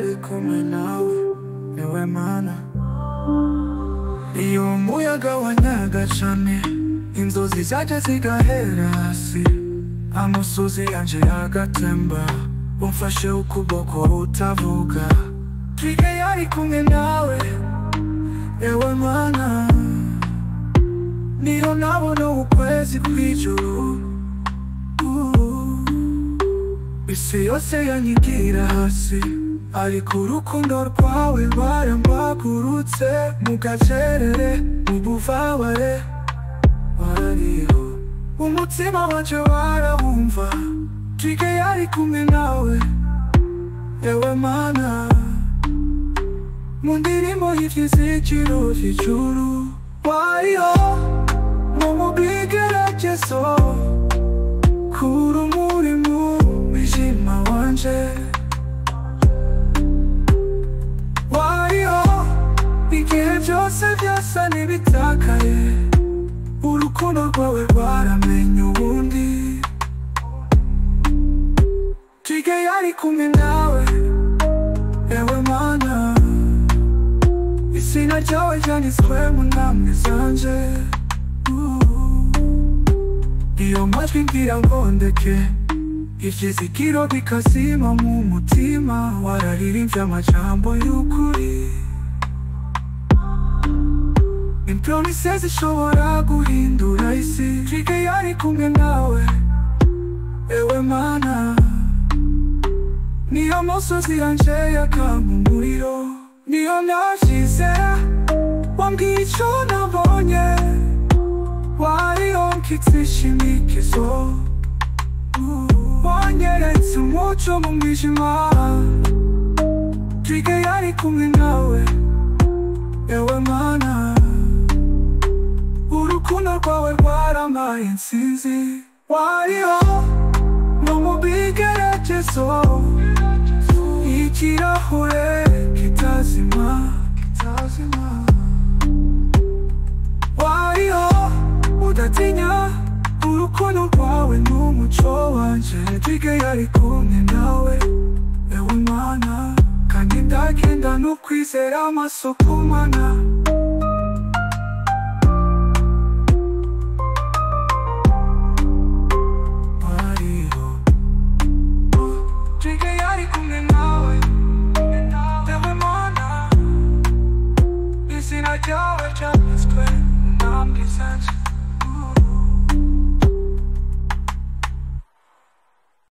yari kumwe nawe niwe Mana. Iyo umuyaga wanyaga cane inzozi zaje zigahera hasi, amusozi yanje yagatemba, umfashe ukuboko utavuga. Twige yari kumwe nawe ewe Mana. Niyo nabona ukwezi kw'ijuru, isi yose yanyigira hasi, ariko urukundo rwawe rwarambagurutse. Mu gacerere mu buvabare warariho, umutima wanje warawumva. Twige yari kumwe nawe ewe Mana. Mu ndirimbo y'ivyizigiro vy'ijuru wariho, mu bigeragezo kuri umuri mu mwijima wanje. Wariho igihe byose byasa n'ibitakaye, urukundo rwawe rwaramenye ubundi. Twige yari kumwe nawe ewe Mana. Izina ryawe ryanditswe mu ntambwe zanje. Iyo majwi ngira ngo ndeke ivyizigiro bikazima mu mutima, wararirimbye amajambo y'ukuri. Impromise zishobora guhindura isi. Twige yari kumwe nawe ewe Mana. Niyo musozi yanje yakama umuriro, niyo nashizera wambwiye ico nabonye. Wariho nkitse ishimikizo, wanyeretse umuco mu mwijima. Twige yari kumwe nawe ewe Mana. Urukundo rwawe rwarampaye intsinzi. Wariho no mu bigeragezo, ikirahure kitazima. Wariho udatinya, urukundo rwawe n'umuco wanje. Twige yari kumwe nawe ewe Mana, kandi ndagenda n'ukwizera amaso ku Mana.